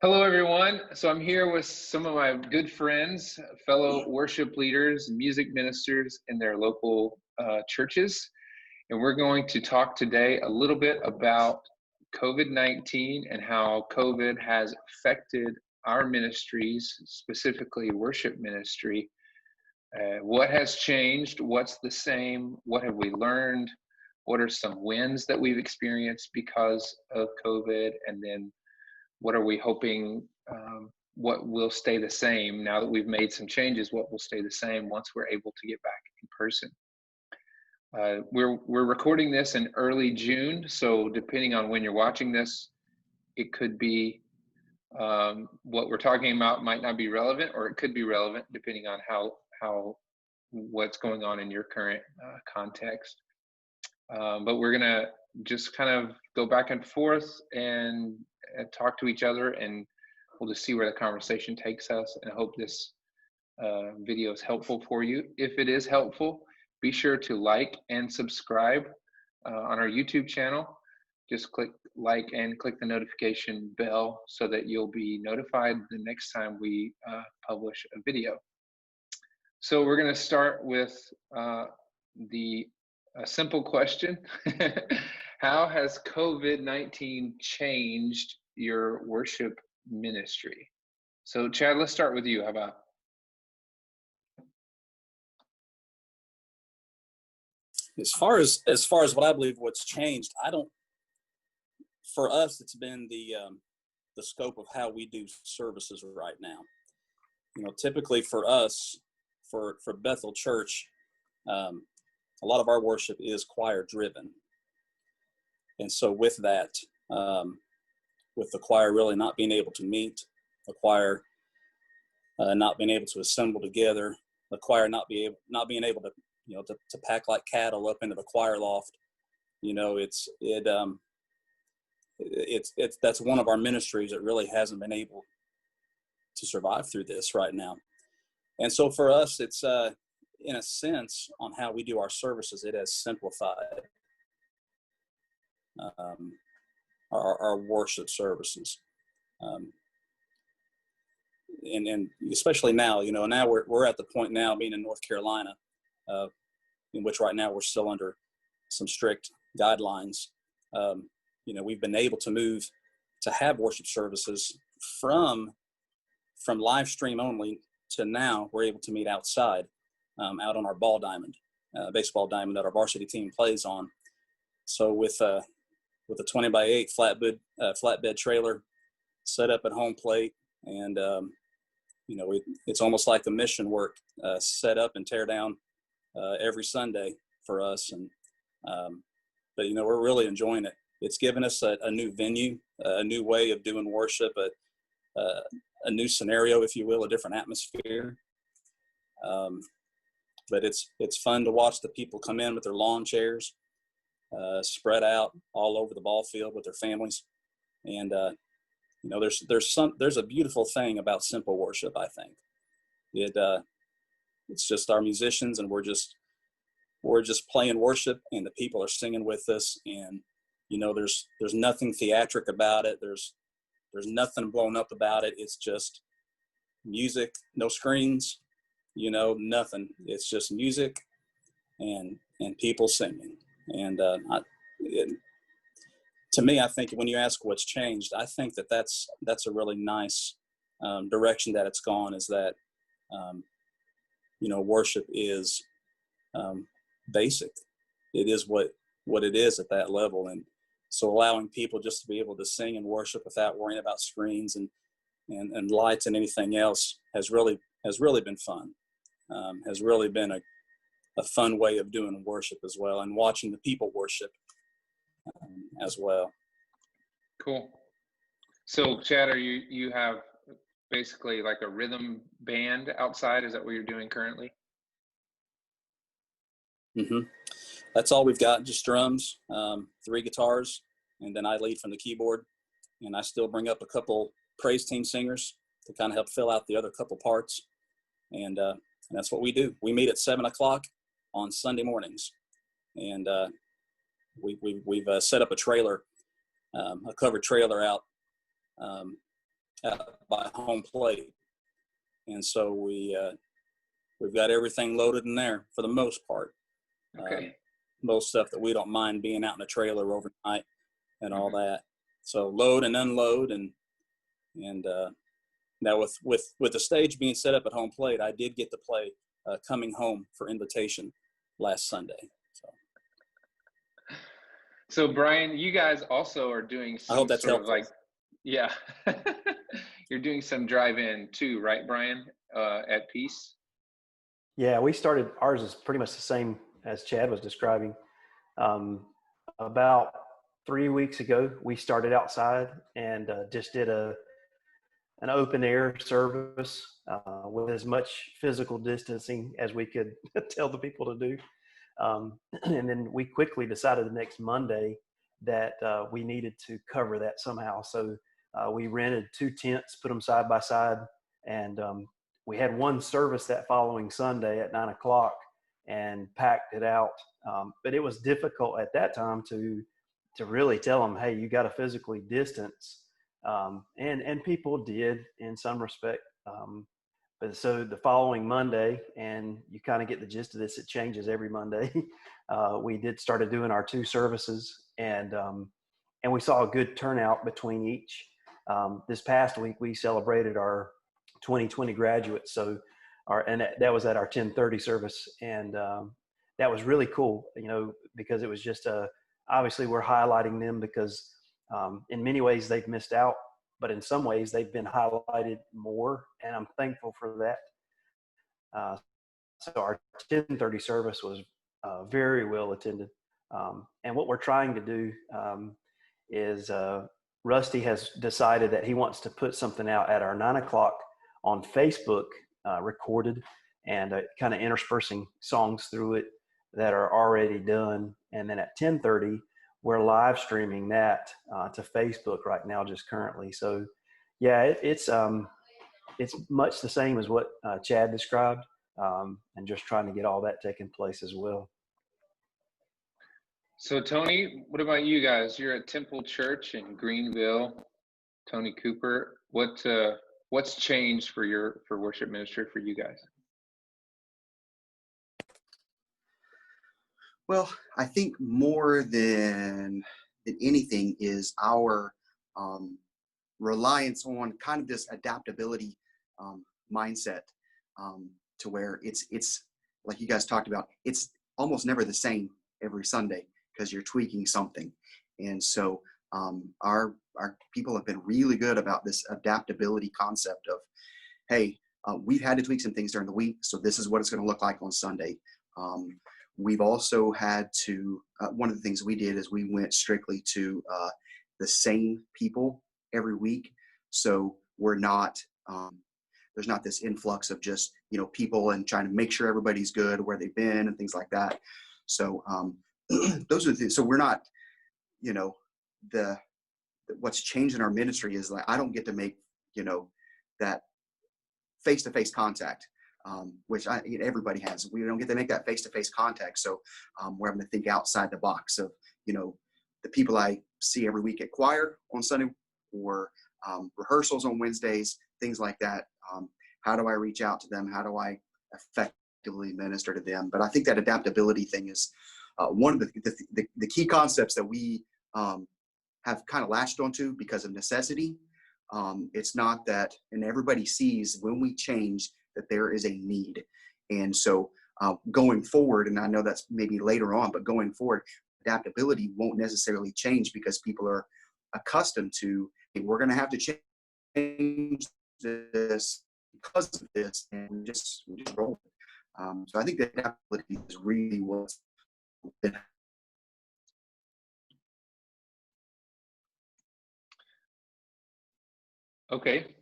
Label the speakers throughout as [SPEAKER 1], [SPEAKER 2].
[SPEAKER 1] Hello, everyone. So I'm here with some of my good friends, fellow worship leaders, music ministers in their local churches. And we're going to talk today a little bit about COVID-19 and how COVID has affected our ministries, specifically worship ministry. What has changed? What's the same? What have we learned? What are some wins that we've experienced because of COVID? And then what are we hoping, what will stay the same now that we've made some changes? What will stay the same once we're able to get back in person? We're recording this in early June, so depending on when you're watching this, it could be what we're talking about might not be relevant, or it could be relevant depending on how what's going on in your current context. But we're gonna just kind of go back and forth and talk to each other, and we'll just see where the conversation takes us. And I hope this video is helpful for you. If it is helpful, be sure to like and subscribe on our YouTube channel. Just click like and click the notification bell so that you'll be notified the next time we publish a video. So we're going to start with a simple question. How has COVID-19 changed your worship ministry? So Chad, let's start with you. How about?
[SPEAKER 2] As far as what I believe what's changed, for us, it's been the scope of how we do services right now. Typically for us, for Bethel Church, a lot of our worship is choir driven. And so with that, with the choir really not being able to meet, the choir not being able to assemble together, the choir not being able to, to pack like cattle up into the choir loft, that's one of our ministries that really hasn't been able to survive through this right now. And so for us, it's in a sense on how we do our services, it has simplified our worship services. And especially now, now we're at the point now being in North Carolina, in which right now we're still under some strict guidelines. We've been able to move to have worship services from live stream only to now we're able to meet outside, out on our ball diamond, baseball diamond that our varsity team plays on. So with a 20x8 flatbed trailer set up at home plate, and it's almost like the mission work, set up and tear down every Sunday for us. And but we're really enjoying it. It's given us a new venue, a new way of doing worship, a new scenario, if you will, a different atmosphere. But it's fun to watch the people come in with their lawn chairs, spread out all over the ball field with their families. And there's a beautiful thing about simple worship, I think. It's just our musicians, and we're just playing worship, and the people are singing with us. And there's nothing theatric about it. There's nothing blown up about it. It's just music, no screens, nothing. It's just music and people singing. And to me, I think when you ask what's changed, I think that's a really nice direction that it's gone, is that worship is basic. It is what it is at that level. And so allowing people just to be able to sing and worship without worrying about screens and lights and anything else has really been fun. Has really been a fun way of doing worship as well, and watching the people worship as well.
[SPEAKER 1] Cool. So Chad, you have basically like a rhythm band outside? Is that what you're doing currently?
[SPEAKER 2] Mm-hmm. That's all we've got, just drums, 3 guitars, and then I lead from the keyboard. And I still bring up a couple praise team singers to kind of help fill out the other couple parts. And that's what we do. We meet at 7:00 on Sunday mornings. And we've set up a trailer, a covered trailer out by home plate. And so we've got everything loaded in there for the most part.
[SPEAKER 1] Okay.
[SPEAKER 2] Most stuff that we don't mind being out in a trailer overnight and all that. So load and unload, and now with the stage being set up at home plate, I did get to play Coming Home for Invitation last Sunday.
[SPEAKER 1] So Bryan, you guys also are doing some
[SPEAKER 2] I hope that's
[SPEAKER 1] sort
[SPEAKER 2] helpful.
[SPEAKER 1] of like, yeah, you're doing some drive-in too, right, Bryan, at Peace?
[SPEAKER 3] Yeah, we started, ours is pretty much the same as Chad was describing. About 3 weeks ago, we started outside and just did an open air service with as much physical distancing as we could tell the people to do. And then we quickly decided the next Monday that we needed to cover that somehow. So we rented 2 tents, put them side by side, and we had one service that following Sunday at 9 o'clock and packed it out. But it was difficult at that time to really tell them, hey, you got to physically distance. And people did in some respect. But so the following Monday, and you kind of get the gist of this, it changes every Monday. We started doing our 2 services, and we saw a good turnout between each. This past week, we celebrated our 2020 graduates. So that was at our 10:30 service. And that was really cool, because it was just obviously we're highlighting them because in many ways they've missed out, but in some ways they've been highlighted more, and I'm thankful for that. So our 10:30 service was very well attended. And what we're trying to do is Rusty has decided that he wants to put something out at our 9 o'clock on Facebook, recorded, and kind of interspersing songs through it that are already done. And then at 10:30, we're live streaming that to Facebook right now, just currently. So yeah, it's much the same as what Chad described, and just trying to get all that taking place as well.
[SPEAKER 1] So Tony, what about you guys? You're at Temple Church in Greenville. Tony Cooper, what's changed for worship ministry for you guys?
[SPEAKER 4] Well, I think more than anything is our reliance on kind of this adaptability mindset, to where it's like you guys talked about, it's almost never the same every Sunday because you're tweaking something. And so our people have been really good about this adaptability concept of, hey, we've had to tweak some things during the week, so this is what it's going to look like on Sunday. We've also had to, one of the things we did is we went strictly to the same people every week. So we're not, there's not this influx of just, people and trying to make sure everybody's good where they've been and things like that. So those are the things. So we're not, what's changed in our ministry is like, I don't get to make, that face-to-face contact. Which everybody has. We don't get to make that face-to-face contact. So we're having to think outside the box of, the people I see every week at choir on Sunday or rehearsals on Wednesdays, things like that. How do I reach out to them? How do I effectively minister to them? But I think that adaptability thing is one of the key concepts that we have kind of latched onto because of necessity. It's not that, and everybody sees when we change that there is a need. And so going forward, and I know that's maybe later on, but going forward, adaptability won't necessarily change because people are accustomed to, hey, we're going to have to change this because of this, and we just roll. So I think that adaptability is really what's been.
[SPEAKER 1] Okay.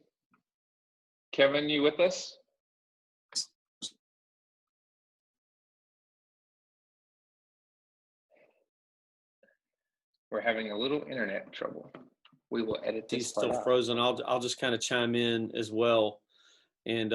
[SPEAKER 1] Kevin, you with us? We're having a little internet trouble. We will edit this.
[SPEAKER 5] He's still frozen. I'll just kind of chime in as well. And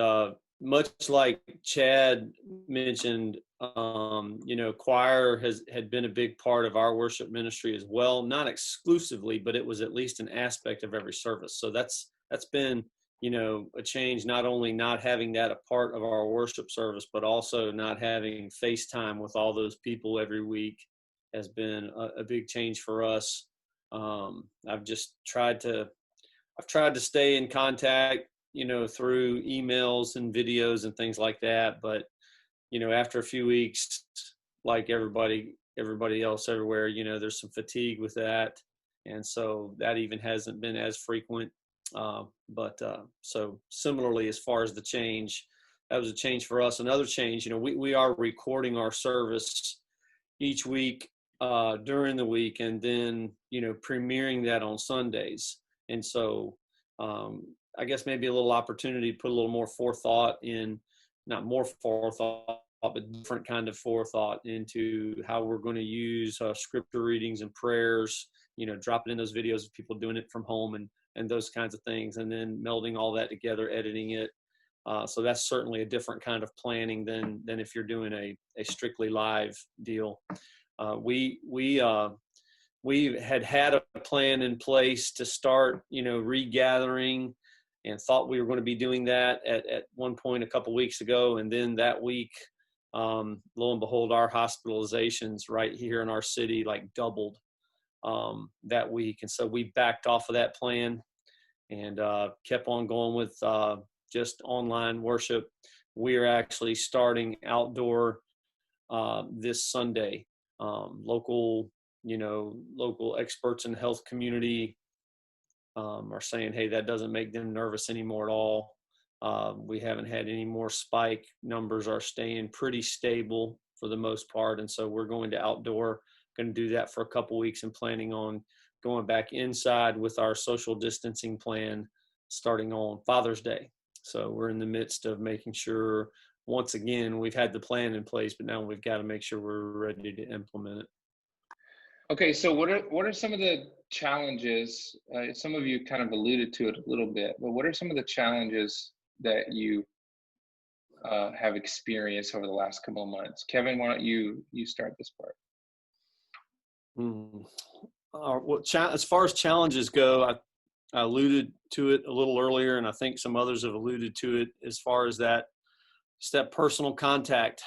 [SPEAKER 5] much like Chad mentioned, choir had been a big part of our worship ministry as well. Not exclusively, but it was at least an aspect of every service. So that's that's been, a change, not only not having that a part of our worship service, but also not having FaceTime with all those people every week has been a big change for us. I've tried to stay in contact, through emails and videos and things like that. But, after a few weeks, like everybody else everywhere, there's some fatigue with that. And so that even hasn't been as frequent. So similarly, as far as the change, that was a change for us. Another change, we are recording our service each week during the week, and then, premiering that on Sundays. And so I guess maybe a little opportunity to put a little more forethought in, not more forethought, but different kind of forethought into how we're going to use scripture readings and prayers, dropping in those videos of people doing it from home and those kinds of things, and then melding all that together, editing it. So that's certainly a different kind of planning than if you're doing a strictly live deal. We had a plan in place to start, regathering, and thought we were going to be doing that at one point a couple weeks ago. And then that week, lo and behold, our hospitalizations right here in our city doubled that week. And so we backed off of that plan and kept on going with just online worship. We are actually starting outdoor this Sunday. Local experts in the health community are saying, hey, that doesn't make them nervous anymore at all. We haven't had any more spike. Numbers are staying pretty stable for the most part. And so we're going to outdoor, going to do that for a couple weeks, and planning on going back inside with our social distancing plan starting on Father's Day. So we're in the midst of making sure, once again, we've had the plan in place, but now we've got to make sure we're ready to implement it.
[SPEAKER 1] Okay, so what are some of the challenges? Some of you kind of alluded to it a little bit, but what are some of the challenges that you have experienced over the last couple of months? Kevin, why don't you start this part?
[SPEAKER 5] As far as challenges go, I alluded to it a little earlier, and I think some others have alluded to it as far as that personal contact.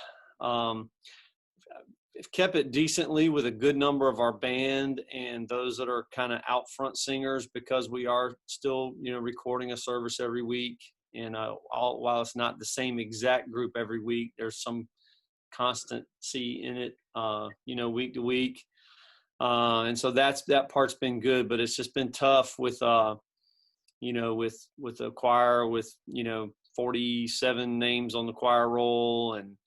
[SPEAKER 5] We've kept it decently with a good number of our band and those that are kind of out front singers, because we are still, recording a service every week. And while it's not the same exact group every week, there's some constancy in it, week to week. And so that part's been good, but it's just been tough with a choir with, 47 names on the choir roll, and,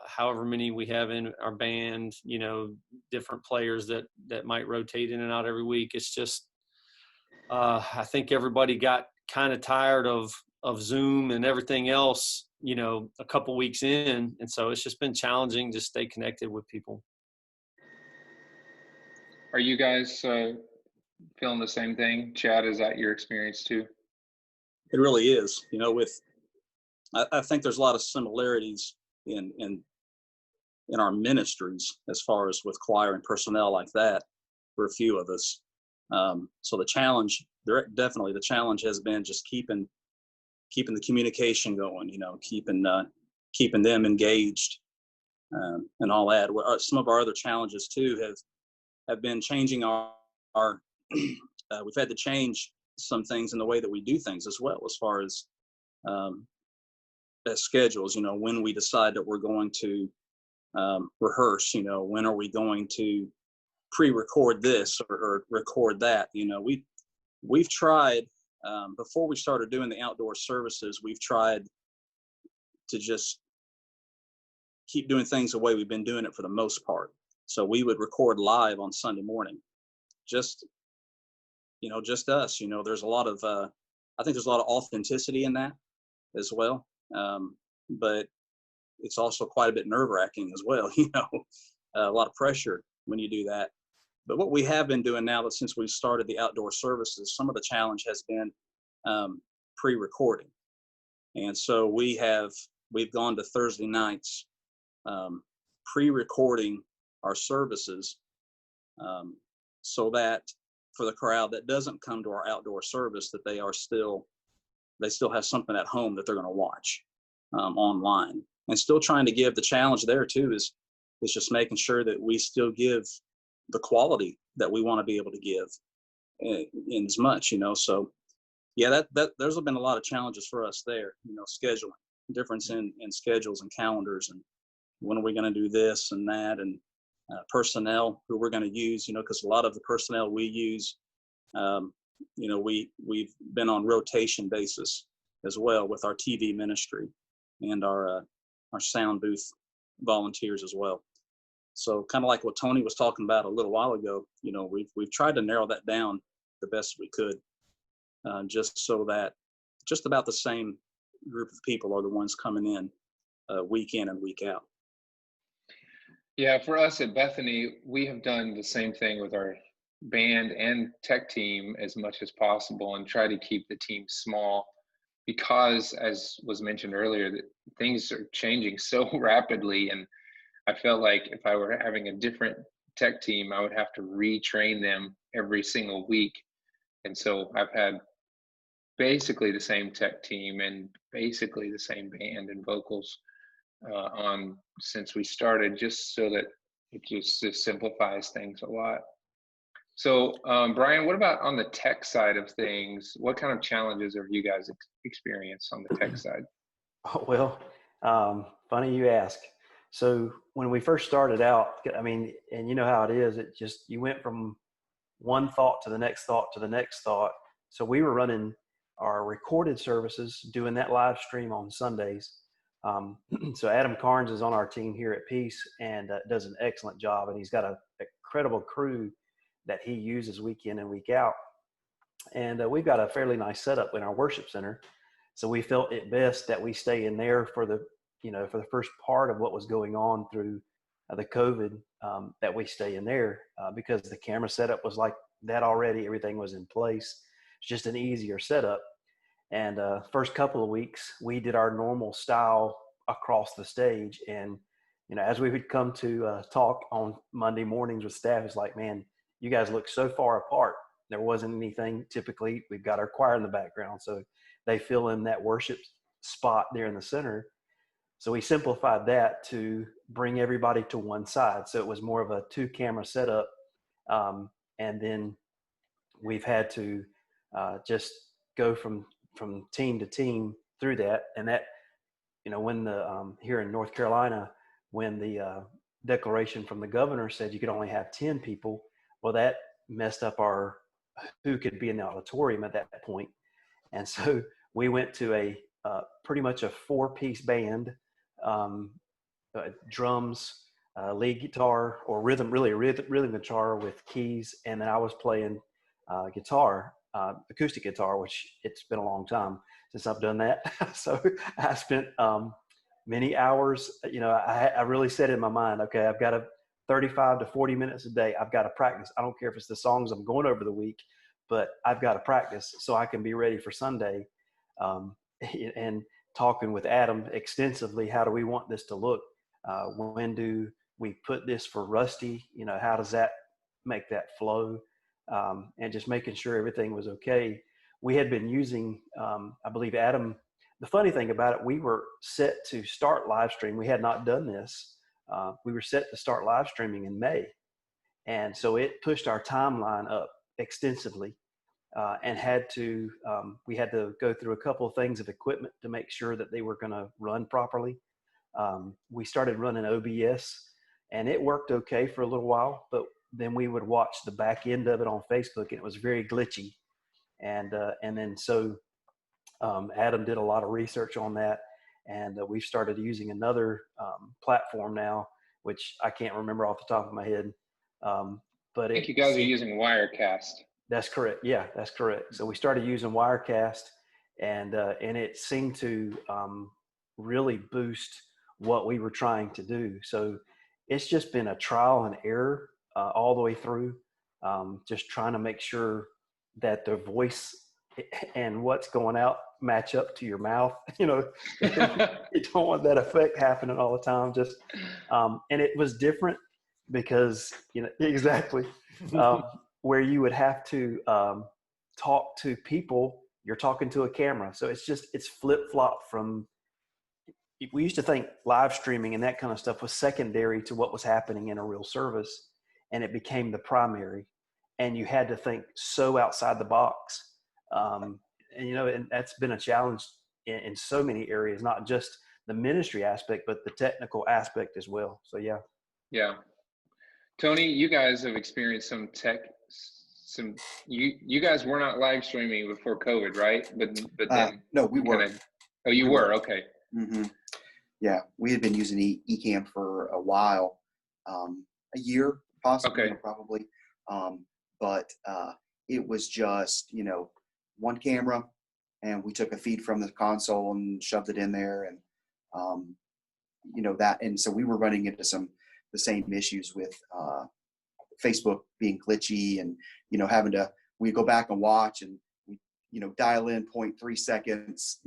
[SPEAKER 5] however many we have in our band, different players that might rotate in and out every week. It's just, I think everybody got kind of tired of Zoom and everything else, a couple weeks in. And so it's just been challenging to stay connected with people.
[SPEAKER 1] Are you guys feeling the same thing? Chad, is that your experience too?
[SPEAKER 2] It really is. I think there's a lot of similarities in our ministries as far as with choir and personnel like that for a few of us. So the challenge has been just keeping the communication going, keeping them engaged and all that. Some of our other challenges too have been changing our we've had to change some things in the way that we do things as well, as far as schedules, when we decide that we're going to rehearse, when are we going to pre-record this or record that. We've tried, before we started doing the outdoor services, we've tried to just keep doing things the way we've been doing it for the most part. So we would record live on Sunday morning, just us. There's a lot of, I think there's a lot of authenticity in that as well. But it's also quite a bit nerve-wracking as well, a lot of pressure when you do that. But what we have been doing now, that since we've started the outdoor services, some of the challenge has been pre-recording. And so we've gone to Thursday nights, pre-recording our services, so that for the crowd that doesn't come to our outdoor service, that they still have something at home that they're going to watch online. And still trying to give the challenge there too is just making sure that we still give the quality that we want to be able to give in as much, so yeah, that there's been a lot of challenges for us there, scheduling, difference in schedules and calendars, and when are we going to do this and that, and personnel who we're going to use, because a lot of the personnel we use, we've been on rotation basis as well with our TV ministry and our sound booth volunteers as well. So kind of like what Tony was talking about a little while ago, we've tried to narrow that down the best we could, just so that just about the same group of people are the ones coming in week in and week out.
[SPEAKER 1] Yeah, for us at Bethany, we have done the same thing with our band and tech team as much as possible, and try to keep the team small, because as was mentioned earlier, that things are changing so rapidly. And I felt like if I were having a different tech team, I would have to retrain them every single week. And so I've had basically the same tech team and basically the same band and vocals on since we started, just so that it just simplifies things a lot. So Bryan, what about on the tech side of things? What kind of challenges have you guys experienced on the tech side?
[SPEAKER 3] Oh, well, funny you ask. So when we first started out, I mean, and you know how it is, you went from one thought to the next thought to the next thought. So we were running our recorded services, doing that live stream on Sundays. So Adam Carnes is on our team here at Peace and does an excellent job. And he's got an incredible crew that he uses week in and week out. And we've got a fairly nice setup in our worship center. So we felt it best that we stay in there for the first part of what was going on through the COVID, that we stay in there because the camera setup was like that already. Everything was in place. It's just an easier setup. And first couple of weeks, we did our normal style across the stage. And, as we would come to talk on Monday mornings with staff, it's like, man, you guys look so far apart. There wasn't anything. Typically, we've got our choir in the background, so they fill in that worship spot there in the center. So we simplified that to bring everybody to one side. So it was more of a 2-camera setup. And then we've had to just go from team to team through that. And that, when here in North Carolina, when the declaration from the governor said you could only have 10 people, well, that messed up who could be in the auditorium at that point. And so we went to a pretty much a 4-piece band, drums, lead guitar, or rhythm guitar with keys. And then I was playing guitar, acoustic guitar, which it's been a long time since I've done that. So I spent many hours, I really set in my mind, okay, I've got 35 to 40 minutes a day. I've got to practice. I don't care if it's the songs I'm going over the week, but I've got to practice so I can be ready for Sunday. And talking with Adam extensively, how do we want this to look? When do we put this for Rusty? How does that make that flow? And just making sure everything was okay. We had been using, I believe Adam, the funny thing about it, we were set to start live stream. We had not done this. We were set to start live streaming in May. And so it pushed our timeline up extensively, and we had to go through a couple of things of equipment to make sure that they were going to run properly. We started running OBS, and it worked okay for a little while, but then we would watch the back end of it on Facebook, and it was very glitchy. And then so Adam did a lot of research on that, and we've started using another platform now, which I can't remember off the top of my head. But
[SPEAKER 1] I think you guys are using Wirecast.
[SPEAKER 3] That's correct. Yeah, that's correct. So we started using Wirecast, and it seemed to really boost what we were trying to do. So it's just been a trial and error all the way through, just trying to make sure that the voice and what's going out match up to your mouth. You don't want that effect happening all the time. Just and it was different because exactly. where you would have to talk to people. You're talking to a camera. So it's flip-flop from, we used to think live streaming and that kind of stuff was secondary to what was happening in a real service, and it became the primary, and you had to think so outside the box. And that's been a challenge in so many areas, not just the ministry aspect, but the technical aspect as well. So yeah.
[SPEAKER 1] Yeah. Tony, you guys have experienced you guys were not live streaming before COVID, right? But then
[SPEAKER 4] no, we were.
[SPEAKER 1] Oh, you were? Okay.
[SPEAKER 4] Mm-hmm. Yeah, we had been using Ecamm for a while, a year possibly,
[SPEAKER 1] Okay.
[SPEAKER 4] probably. But it was just, one camera, and we took a feed from the console and shoved it in there, and that. And so we were running into the same issues with Facebook being glitchy, and we go back and watch, and we dial in 0.3 seconds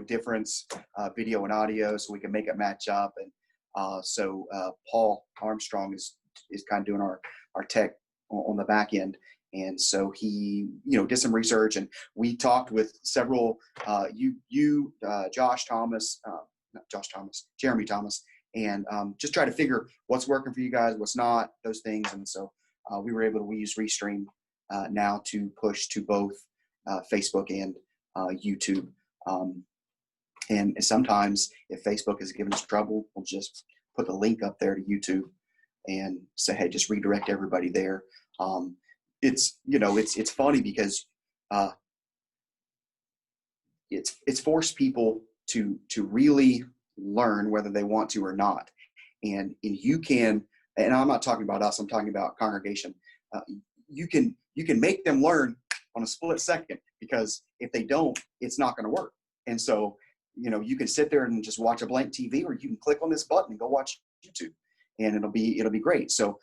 [SPEAKER 4] difference, video and audio, so we can make it match up. And so Paul Armstrong is kind of doing our tech on the back end, and so he did some research, and we talked with several Jeremy Thomas, and just try to figure what's working for you guys, what's not, those things. And so we were able to use Restream now to push to both Facebook and YouTube. And sometimes if Facebook is giving us trouble, we'll just put the link up there to YouTube and say, hey, just redirect everybody there. It's funny because it's forced people to really learn whether they want to or not. And you can, and I'm not talking about us, I'm talking about congregation. You can make them learn on a split second, because if they don't, it's not going to work. And so, you can sit there and just watch a blank TV, or you can click on this button and go watch YouTube, and it'll be great. So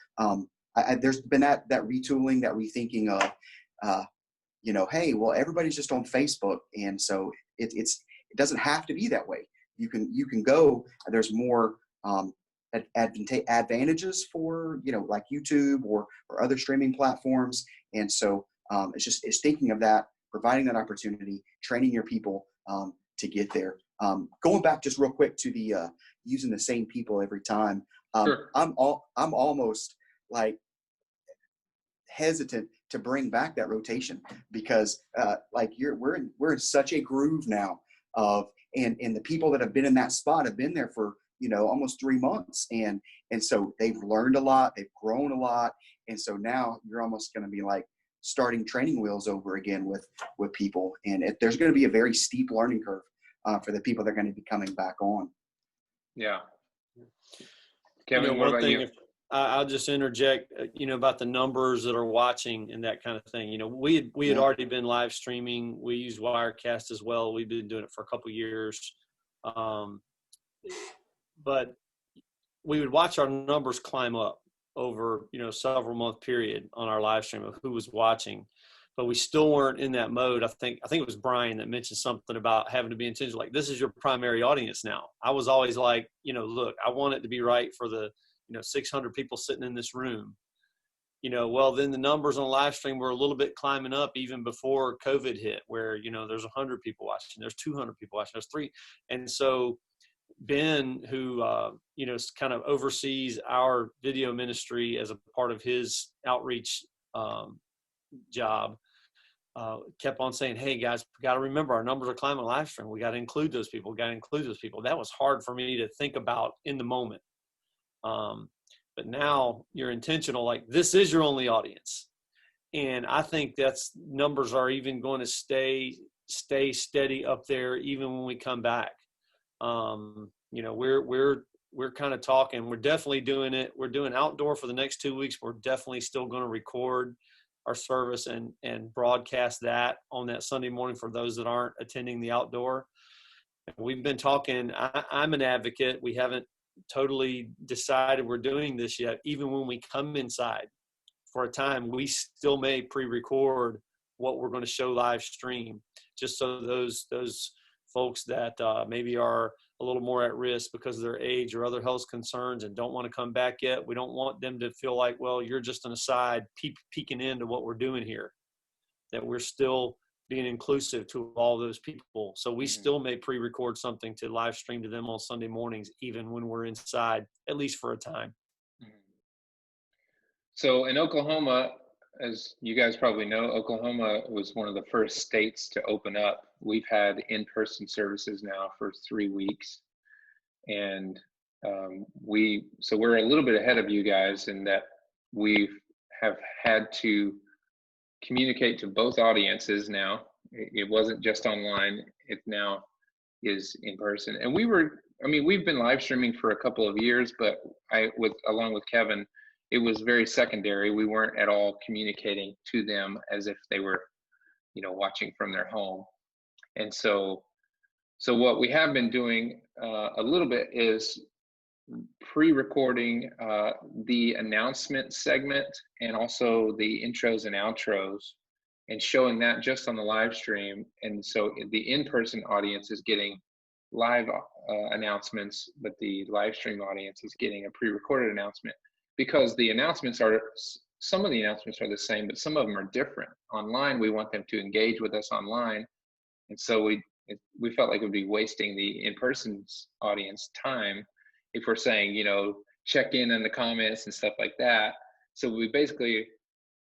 [SPEAKER 4] there's been that retooling, that rethinking of, hey, well, everybody's just on Facebook. And so it doesn't have to be that way. You can go, there's more advantages for, like YouTube or other streaming platforms. And so it's thinking of that, providing that opportunity, training your people to get there. Going back just real quick to the using the same people every time.
[SPEAKER 1] Sure.
[SPEAKER 4] I'm almost like hesitant to bring back that rotation, because we're in such a groove now of, and the people that have been in that spot have been there for almost 3 months, and so they've learned a lot, they've grown a lot, and so now you're almost going to be like starting training wheels over again with people, and there's going to be a very steep learning curve for the people that are going to be coming back on.
[SPEAKER 1] Yeah. Kevin, what about you?
[SPEAKER 5] I'll just interject, about the numbers that are watching and that kind of thing. We had already been live streaming. We use Wirecast as well. We've been doing it for a couple of years. But we would watch our numbers climb up over, several month period on our live stream of who was watching, but we still weren't in that mode. I think it was Bryan that mentioned something about having to be intentional. Like, this is your primary audience now. I was always like, look, I want it to be right for the, 600 people sitting in this room, well, then the numbers on live stream were a little bit climbing up even before COVID hit, where, there's 100 people watching, there's 200 people watching, there's 3. And so Ben, who, kind of oversees our video ministry as a part of his outreach job, kept on saying, hey guys, we got to remember our numbers are climbing live stream. We got to include those people. That was hard for me to think about in the moment. But now you're intentional, like, this is your only audience. And I think that's numbers are even going to stay steady up there, even when we come back. We're kind of talking, we're definitely doing it. We're doing outdoor for the next 2 weeks. We're definitely still going to record our service and broadcast that on that Sunday morning for those that aren't attending the outdoor. We've been talking, I'm an advocate. We haven't totally decided we're doing this yet. Even when we come inside for a time, we still may pre-record what we're going to show live stream, just so those folks that maybe are a little more at risk because of their age or other health concerns and don't want to come back yet. We don't want them to feel like, well, you're just an aside peeking into what we're doing here, that we're still being inclusive to all those people. So we still may pre-record something to live stream to them on Sunday mornings, even when we're inside, at least for a time.
[SPEAKER 1] So in Oklahoma, as you guys probably know, Oklahoma was one of the first states to open up. We've had in-person services now for 3 weeks, and we're a little bit ahead of you guys in that we have had to communicate to both audiences now. It wasn't just online; it now is in person. And we've been live streaming for a couple of years, but along with Kevin, it was very secondary. We weren't at all communicating to them as if they were, watching from their home. And so what we have been doing a little bit is pre-recording the announcement segment and also the intros and outros, and showing that just on the live stream. And so the in-person audience is getting live announcements, but the live stream audience is getting a pre-recorded announcement, because some of the announcements are the same, but some of them are different. Online, we want them to engage with us online. And so we felt like it would be wasting the in-person audience time if we're saying, check in the comments and stuff like that. So we basically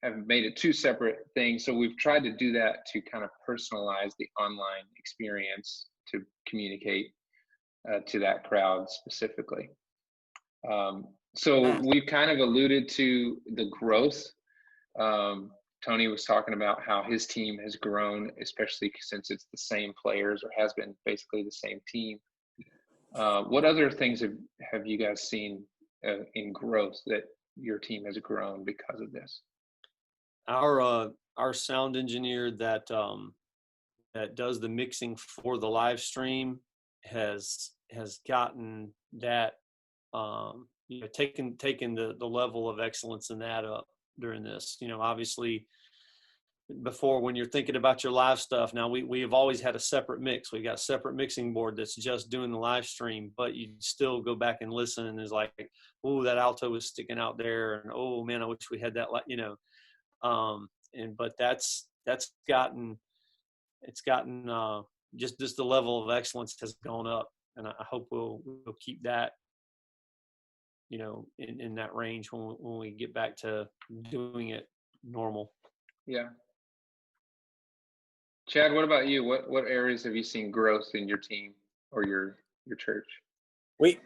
[SPEAKER 1] have made it two separate things. So we've tried to do that to kind of personalize the online experience to communicate to that crowd specifically. So we've kind of alluded to the growth. Tony was talking about how his team has grown, especially since it's the same players, or has been basically the same team. What other things have you guys seen in growth that your team has grown because of this?
[SPEAKER 5] Our sound engineer that does the mixing for the live stream has gotten that taken the level of excellence in that up during this. Obviously before, when you're thinking about your live stuff, now we have always had a separate mix. We got a separate mixing board that's just doing the live stream, but you still go back and listen, and there's like, oh, that alto was sticking out there, and oh man, I wish we had that, but that's gotten just the level of excellence has gone up, and I hope we'll keep that in that range when we get back to doing it normal.
[SPEAKER 1] Yeah. Chad, what about you? What areas have you seen growth in your team or your church?
[SPEAKER 2] I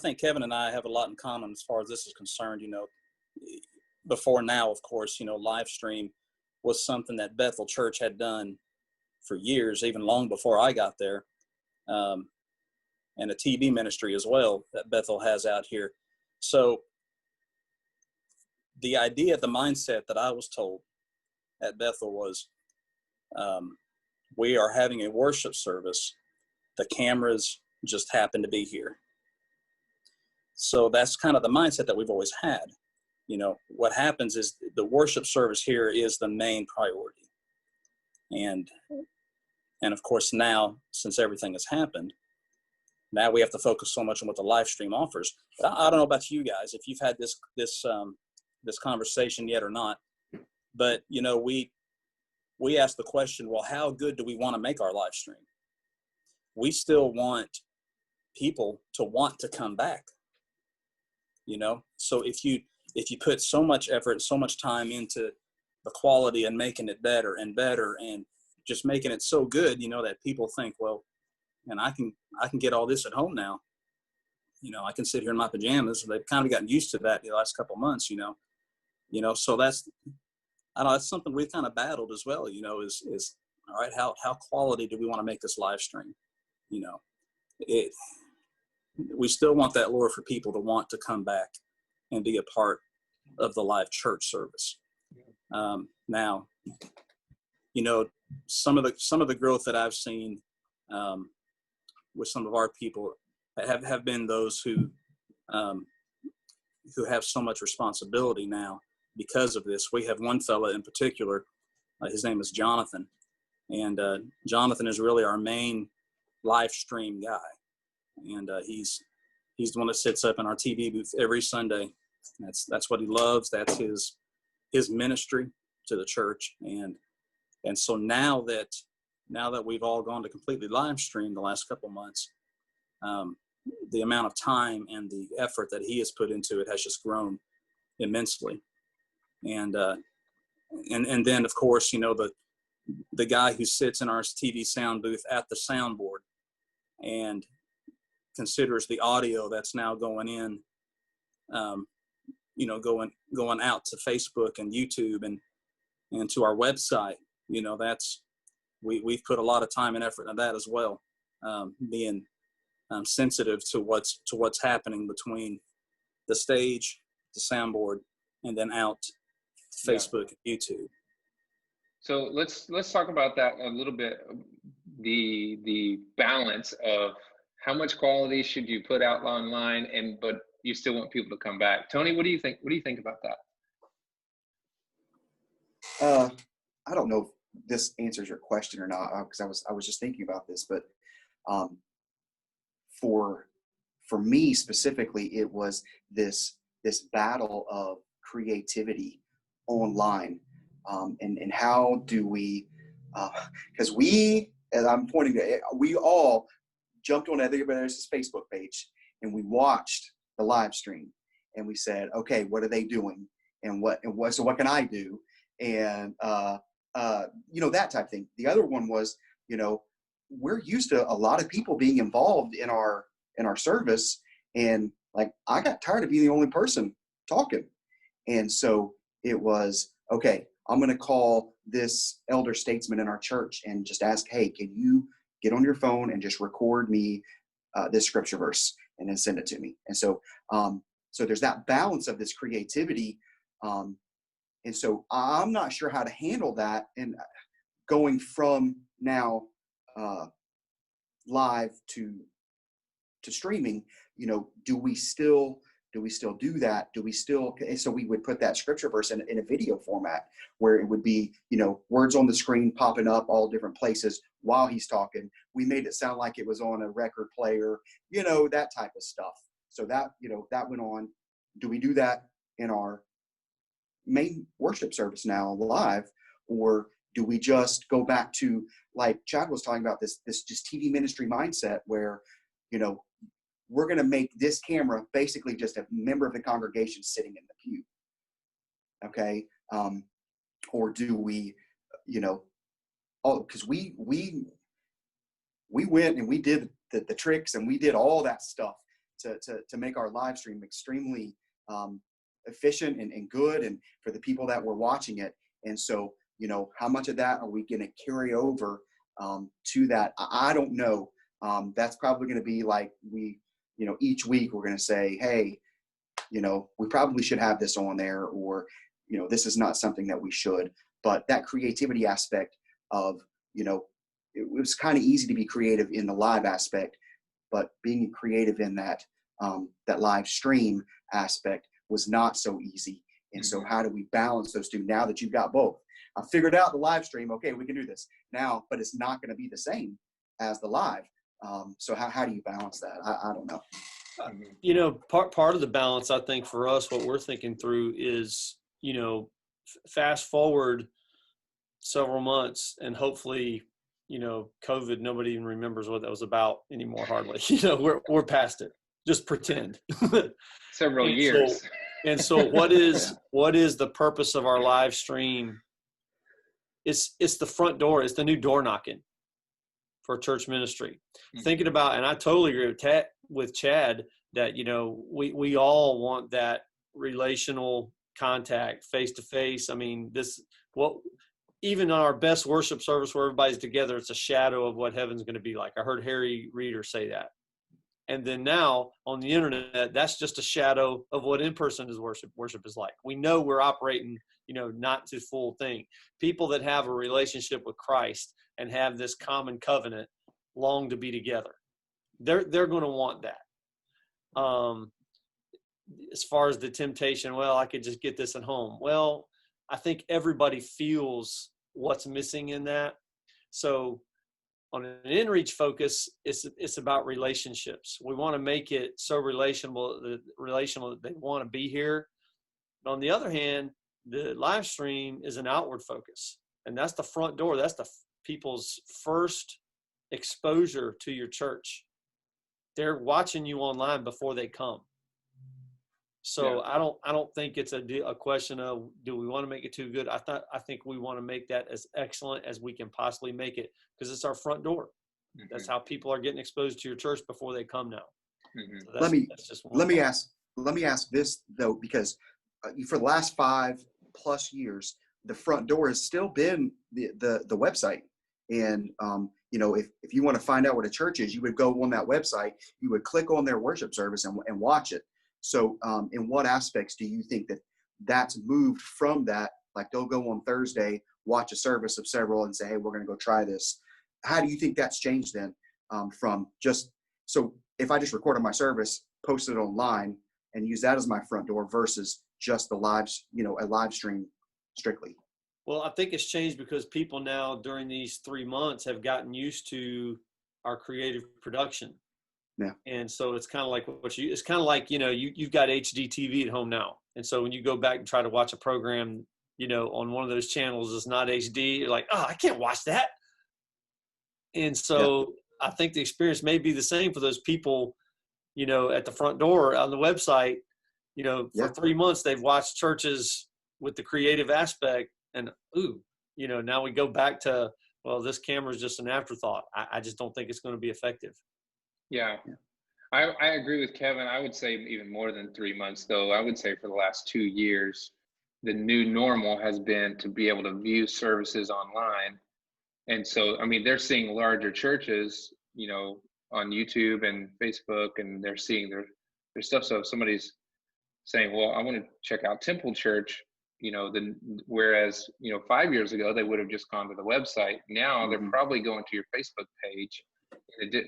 [SPEAKER 2] think Kevin and I have a lot in common as far as this is concerned. Before now, of course, live stream was something that Bethel Church had done for years, even long before I got there. And a TV ministry as well that Bethel has out here. So the idea, the mindset that I was told at Bethel was, we are having a worship service. The cameras just happen to be here. So that's kind of the mindset that we've always had. What happens is the worship service here is the main priority. And of course now, since everything has happened, now we have to focus so much on what the live stream offers. But I don't know about you guys, if you've had this conversation yet or not, but we ask the question, well, how good do we want to make our live stream? We still want people to want to come back. So if you put so much effort, so much time into the quality and making it better and just making it so good, that people think, well, and I can get all this at home now. I can sit here in my pajamas. They've kind of gotten used to that the last couple of months, so that's something we've kind of battled as well, is all right, how quality do we want to make this live stream? We still want that, Lord, for people to want to come back and be a part of the live church service. Now, some of the growth that I've seen with some of our people have been those who have so much responsibility now because of this. We have one fella in particular, his name is Jonathan, And Jonathan is really our main live stream guy. And he's the one that sits up in our TV booth every Sunday. That's what he loves. That's his ministry to the church. And so now that we've all gone to completely live stream the last couple months, the amount of time and the effort that he has put into it has just grown immensely. And then of course, the guy who sits in our TV sound booth at the soundboard and considers the audio that's now going in, going out to Facebook and YouTube and to our website. We've put a lot of time and effort into that as well, being sensitive to what's happening between the stage, the soundboard, and then out to Facebook and YouTube. So
[SPEAKER 1] let's talk about that a little bit. The balance of how much quality should you put out online, but you still want people to come back. Tony, what do you think? What do you think about
[SPEAKER 4] that? I don't know if this answers your question or not, because I was just thinking about this, but for me specifically, it was this battle of creativity online, and how do we, because as I'm pointing to, we all jumped on everybody else's Facebook page and we watched the live stream and we said, okay, what are they doing, and so what can I do, and that type of thing. The other one was, we're used to a lot of people being involved in our service, and like I got tired of being the only person talking, and so it was, okay, I'm going to call this elder statesman in our church and just ask, hey, can you get on your phone and just record me this scripture verse and then send it to me? And so so there's that balance of this creativity, and so I'm not sure how to handle that, and going from now live to streaming, do we still do that? So we would put that scripture verse in a video format where it would be, words on the screen popping up all different places while he's talking. We made it sound like it was on a record player, that type of stuff. So that, that went on. Do we do that in our main worship service now live, or do we just go back to, like Chad was talking about, this just TV ministry mindset where, we're going to make this camera basically just a member of the congregation sitting in the pew. Okay. Or do we, because we went and we did the tricks and we did all that stuff to make our live stream extremely efficient and good, and for the people that were watching it. And so, how much of that are we going to carry over to that? I don't know. That's probably going to be like each week we're going to say, hey, we probably should have this on there, or, this is not something that we should. But that creativity aspect of, it was kind of easy to be creative in the live aspect, but being creative in that live stream aspect was not so easy. And so how do we balance those two now that you've got both? I figured out the live stream. Okay, we can do this now, but it's not going to be the same as the live. So how do you balance that? I don't know.
[SPEAKER 5] Part of the balance, I think, for us, what we're thinking through is, fast forward several months, and hopefully, COVID, nobody even remembers what that was about anymore, hardly. We're past it. Just pretend.
[SPEAKER 1] Several years.
[SPEAKER 5] So what is the purpose of our live stream? It's the front door. It's the new door knocking for church ministry. Mm-hmm. Thinking about, and I totally agree with Chad that, we all want that relational contact, face to face. I mean, even on our best worship service where everybody's together, it's a shadow of what heaven's going to be like. I heard Harry Reeder say that. And then now on the internet, that's just a shadow of what in-person is worship is like. We know we're operating, not to full thing. People that have a relationship with Christ and have this common covenant long to be together. They're going to want that. As far as the temptation, well, I could just get this at home. Well, I think everybody feels what's missing in that. So on an in-reach focus, it's about relationships. We want to make it so relational that they want to be here. But on the other hand, the live stream is an outward focus, and that's the front door. That's the people's first exposure to your church. They're watching you online before they come. So yeah. I don't think it's a question of, do we want to make it too good? I think we want to make that as excellent as we can possibly make it, because it's our front door. Mm-hmm. That's how people are getting exposed to your church before they come now.
[SPEAKER 4] Mm-hmm. So let me ask this though, because for the last 5+ years, the front door has still been the website. And if you want to find out what a church is, you would go on that website, you would click on their worship service and watch it. So in what aspects do you think that's moved from that? Like they'll go on Thursday, watch a service of several and say, hey, we're going to go try this. How do you think that's changed then from just, so if I just recorded my service, post it online and use that as my front door versus just a live stream strictly?
[SPEAKER 5] Well, I think it's changed because people now during these 3 months have gotten used to our creative production.
[SPEAKER 4] Yeah.
[SPEAKER 5] And so it's kind of like you've got HD TV at home now. And so when you go back and try to watch a program, on one of those channels that's not HD, you're like, oh, I can't watch that. And so I think the experience may be the same for those people, at the front door on the website. For 3 months, they've watched churches with the creative aspect, and now we go back to, well, this camera is just an afterthought. I just don't think it's going to be effective.
[SPEAKER 1] Yeah. I agree with Kevin. I would say even more than 3 months, though. I would say for the last 2 years, the new normal has been to be able to view services online. And so, they're seeing larger churches, on YouTube and Facebook, and they're seeing their stuff. So if somebody's saying, well, I want to check out Temple Church, whereas 5 years ago, they would have just gone to the website. Now they're probably going to your Facebook page.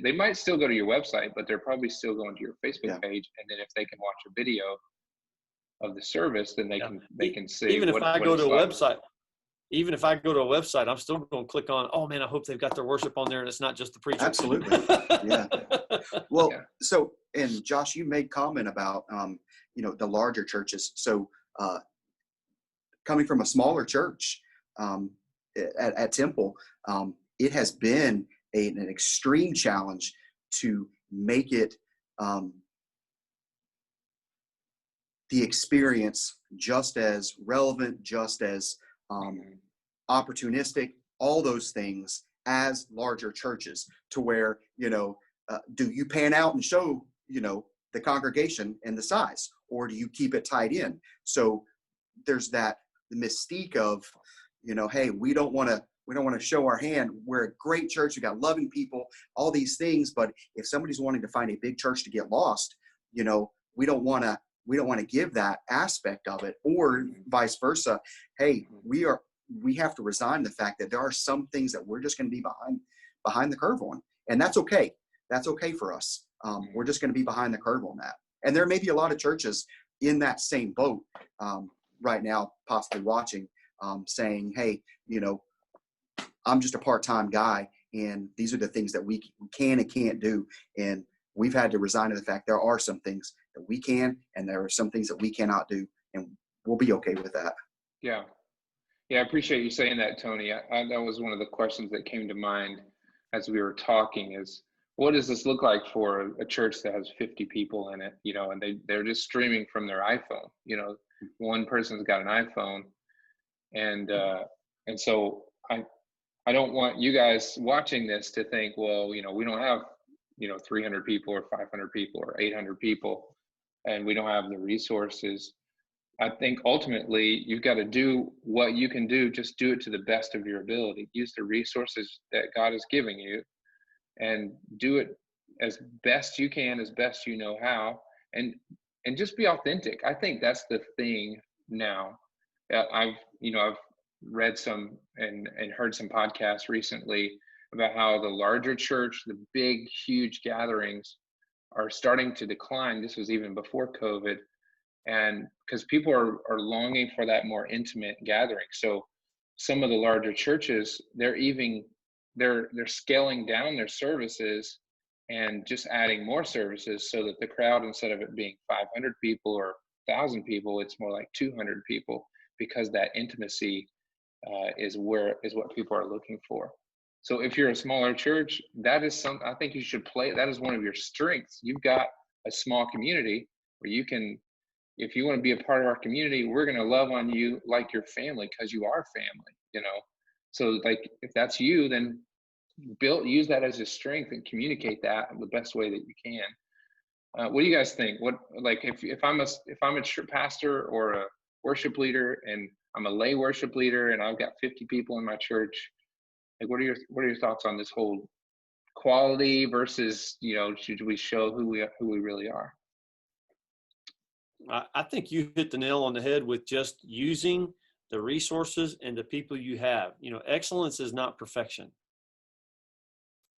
[SPEAKER 1] They might still go to your website, but they're probably still going to your Facebook page. And then if they can watch a video of the service, then they can see.
[SPEAKER 5] Even if I go to a website, I'm still going to click on, oh man, I hope they've got their worship on there and it's not just the preacher.
[SPEAKER 4] Absolutely. Yeah. Well, so, and Josh, you made comment about, the larger churches. So coming from a smaller church at Temple, it has been an extreme challenge to make it the experience just as relevant, just as opportunistic, all those things as larger churches, to where, do you pan out and show, the congregation and the size, or do you keep it tied in? So there's the mystique of, hey, we don't want to show our hand. We're a great church. We got loving people, all these things. But if somebody's wanting to find a big church to get lost, we don't want to give that aspect of it, or vice versa. Hey, we have to resign the fact that there are some things that we're just going to be behind the curve on. And that's okay. That's okay for us. We're just going to be behind the curve on that. And there may be a lot of churches in that same boat right now, possibly watching, saying, hey, I'm just a part-time guy, and these are the things that we can and can't do. And we've had to resign to the fact there are some things that we can, and there are some things that we cannot do, and we'll be okay with that.
[SPEAKER 1] Yeah. Yeah, I appreciate you saying that, Tony. That was one of the questions that came to mind as we were talking is, what does this look like for a church that has 50 people in it, and they're just streaming from their iPhone, one person's got an iPhone. And so I don't want you guys watching this to think, well, we don't have, 300 people or 500 people or 800 people, and we don't have the resources. I think ultimately you've got to do what you can do. Just do it to the best of your ability. Use the resources that God is giving you and do it as best you can, as best you know how, and just be authentic. I think that's the thing now. I've read some and heard some podcasts recently about how the larger church, the big, huge gatherings are starting to decline. This was even before COVID. And because people are longing for that more intimate gathering. So some of the larger churches, they're they're scaling down their services and just adding more services so that the crowd, instead of it being 500 people or 1,000 people, it's more like 200 people, because that intimacy is what people are looking for. So if you're a smaller church, that is I think you should play. That is one of your strengths. You've got a small community where you can, if you want to be a part of our community, we're going to love on you like your family, because you are family, you know? So like, if that's you, then use that as a strength and communicate that the best way that you can. What do you guys think? What, like, if I'm a pastor or a worship leader, and I'm a lay worship leader, and I've got 50 people in my church, like, what are your thoughts on this whole quality versus, you know, should we show who we really are?
[SPEAKER 5] I think you hit the nail on the head with just using the resources and the people you have. You know, excellence is not perfection.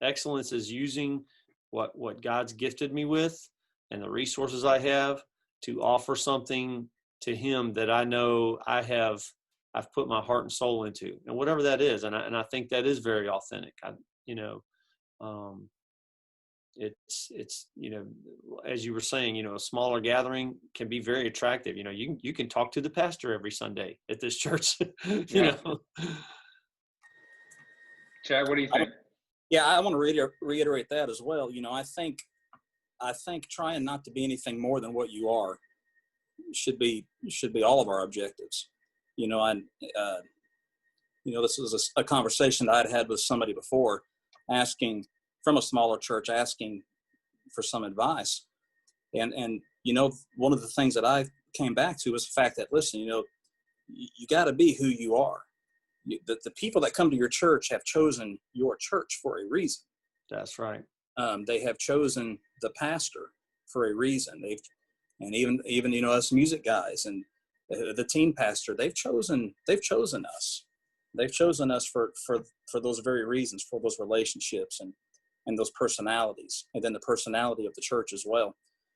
[SPEAKER 5] Excellence is using what God's gifted me with and the resources I have to offer something to Him that I know I've put my heart and soul into, and whatever that is. And I think that is very authentic. It's, you know, as you were saying, you know, a smaller gathering can be very attractive. You know, you can talk to the pastor every Sunday at this church, you know.
[SPEAKER 1] Chad, what do you think?
[SPEAKER 2] Yeah, I want to reiterate that as well. You know, I think trying not to be anything more than what you are should be all of our objectives. You know, this was a conversation that I'd had with somebody before, asking from a smaller church, asking for some advice. And, you know, one of the things that I came back to was the fact that, listen, you know, you got to be who you are. The people that come to your church have chosen your church for a reason.
[SPEAKER 5] That's right.
[SPEAKER 2] They have chosen the pastor for a reason. And even, you know, us music guys and the teen pastor, they've chosen us. They've chosen us for those very reasons, for those relationships and those personalities, and then the personality of the church as well.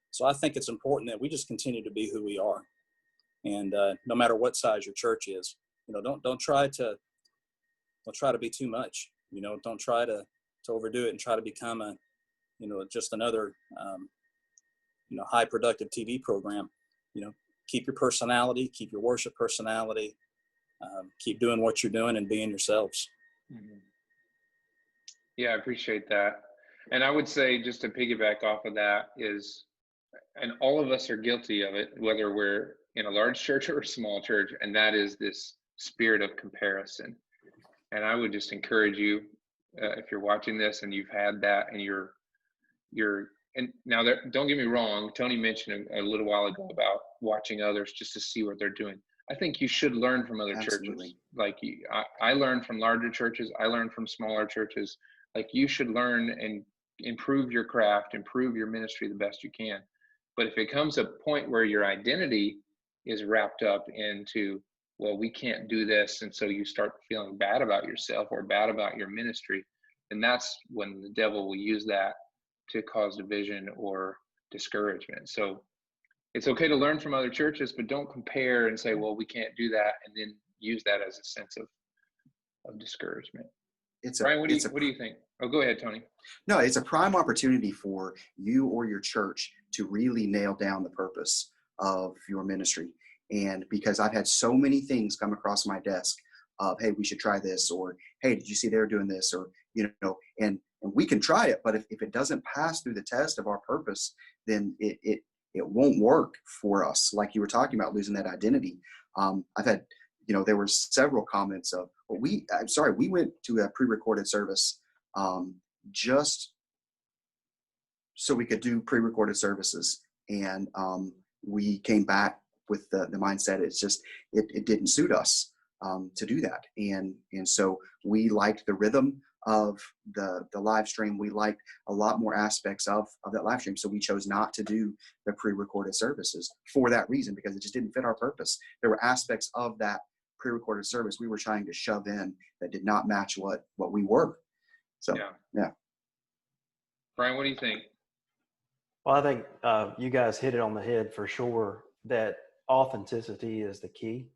[SPEAKER 2] So I think it's important that we just continue to be who we are. And no matter what size your church is, you know, don't try to be too much. You know, don't try to overdo it and try to become just another high productive TV program. You know, keep your personality, keep your worship personality, keep doing what you're doing and being yourselves.
[SPEAKER 1] Mm-hmm. Yeah, I appreciate that. And I would say, just to piggyback off of that, and all of us are guilty of it, whether we're in a large church or a small church, and that is this spirit of comparison. And I would just encourage you, if you're watching this and you've had that, and and now don't get me wrong, Tony mentioned a little while ago about watching others just to see what they're doing. I think you should learn from other churches. Like I learned from larger churches. I learned from smaller churches. Like, you should learn and improve your craft, improve your ministry the best you can. But if it comes a point where your identity is wrapped up into, well, we can't do this, and so you start feeling bad about yourself or bad about your ministry, then that's when the devil will use that to cause division or discouragement. So it's okay to learn from other churches, but don't compare and say, well, we can't do that, and then use that as a sense of discouragement. Bryan, what do you think? Oh, go ahead, Tony.
[SPEAKER 4] No, it's a prime opportunity for you or your church to really nail down the purpose of your ministry. And because I've had so many things come across my desk of, hey, we should try this, or, hey, did you see they're doing this? Or, you know, and we can try it, but if it doesn't pass through the test of our purpose, then it won't work for us. Like you were talking about, losing that identity. I've had, you know, there were several comments of, well, we went to a pre-recorded service just so we could do pre-recorded services. And we came back with the mindset, it didn't suit us to do that. And so we liked the rhythm of the live stream. We liked a lot more aspects of that live stream. So we chose not to do the pre-recorded services for that reason, because it just didn't fit our purpose. There were aspects of that pre-recorded service we were trying to shove in that did not match what we were. So, yeah.
[SPEAKER 1] Bryan, what do you think?
[SPEAKER 3] Well, I think you guys hit it on the head for sure, that authenticity is the key,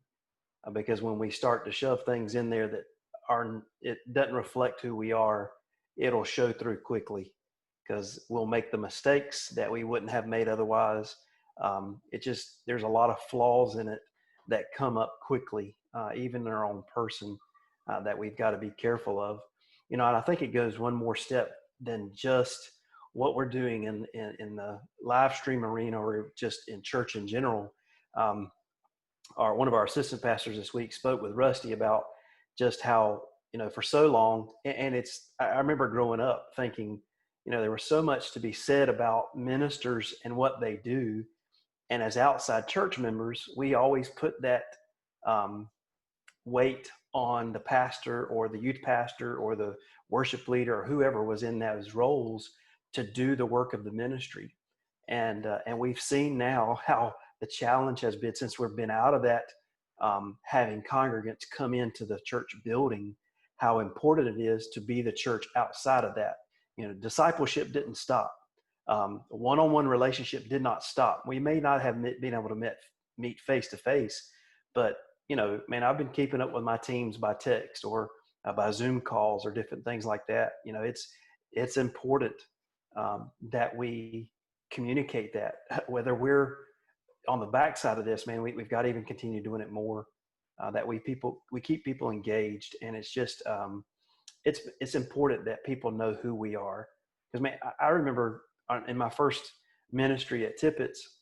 [SPEAKER 3] because when we start to shove things in there that it doesn't reflect who we are, it'll show through quickly because we'll make the mistakes that we wouldn't have made otherwise. There's a lot of flaws in it that come up quickly, even in our own person, that we've got to be careful of. And I think it goes one more step than just what we're doing in the live stream arena or just in church in general. One of our assistant pastors this week spoke with Rusty about just how, for so long, and I remember growing up thinking, there was so much to be said about ministers and what they do. And as outside church members, we always put that weight on the pastor or the youth pastor or the worship leader or whoever was in those roles to do the work of the ministry. And we've seen now how the challenge has been since we've been out of that, having congregants come into the church building, how important it is to be the church outside of that. Discipleship didn't stop. One-on-one relationship did not stop. We may not have been able to meet face to face, but I've been keeping up with my teams by text or by Zoom calls or different things like that. It's important that we communicate that, whether we're on the backside of this, man, we've got to even continue doing it more, that we keep people engaged. And it's just, it's important that people know who we are. Because, man, I remember in my first ministry at Tippett's,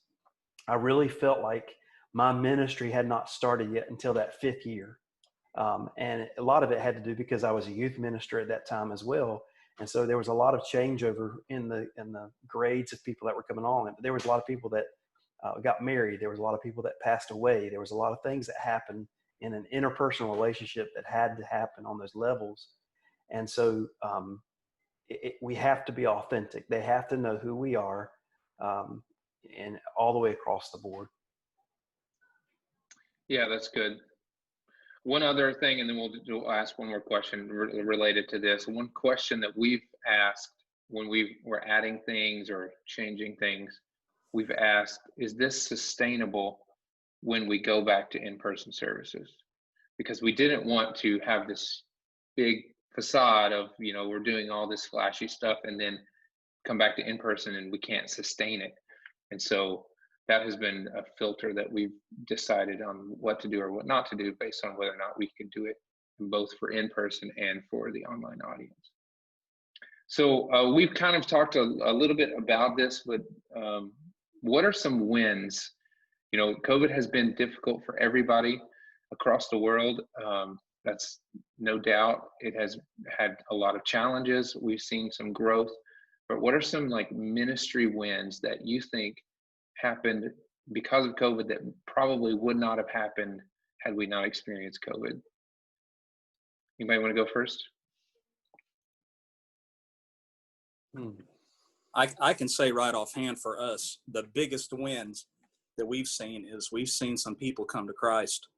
[SPEAKER 3] I really felt like my ministry had not started yet until that 5th year. And a lot of it had to do because I was a youth minister at that time as well. And so there was a lot of changeover in the grades of people that were coming on. There was a lot of people that got married. There was a lot of people that passed away. There was a lot of things that happened in an interpersonal relationship that had to happen on those levels. And so we have to be authentic. They have to know who we are, and all the way across the board.
[SPEAKER 1] Yeah, that's good. One other thing, and then we'll ask one more question related to this. One question that we've asked when we were adding things or changing things, we've asked, is this sustainable when we go back to in-person services? Because we didn't want to have this big facade of, we're doing all this flashy stuff and then come back to in-person and we can't sustain it. And so that has been a filter that we've decided on what to do or what not to do based on whether or not we can do it both for in-person and for the online audience. So we've kind of talked a little bit about this, but what are some wins? COVID has been difficult for everybody across the world. That's no doubt. It has had a lot of challenges. We've seen some growth, but what are some ministry wins that you think happened because of COVID that probably would not have happened had we not experienced COVID? Anybody want to go first?
[SPEAKER 2] I can say right offhand for us, the biggest wins that we've seen is we've seen some people come to Christ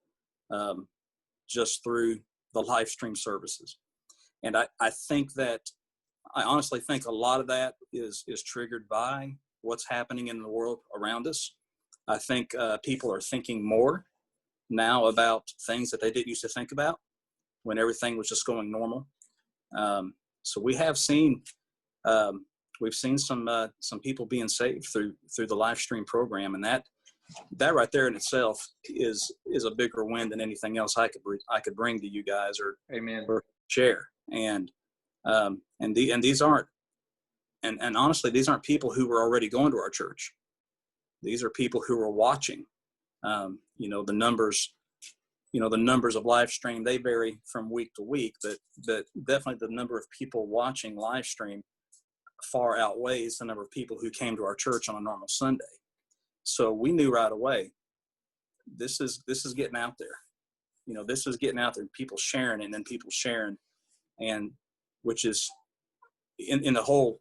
[SPEAKER 2] just through the live stream services. And I honestly think a lot of that is triggered by what's happening in the world around us. I think people are thinking more now about things that they didn't used to think about when everything was just going normal. So we have seen we've seen some people being saved through the live stream program, and that right there in itself is a bigger win than anything else I could bring to you guys or
[SPEAKER 1] Amen.
[SPEAKER 2] Or share. And these aren't, and honestly, these aren't people who were already going to our church. These are people who are watching. The numbers of live stream, they vary from week to week, but definitely the number of people watching live stream far outweighs the number of people who came to our church on a normal Sunday. So we knew right away, this is getting out there. This is getting out there, people sharing and then people sharing, and which is in the whole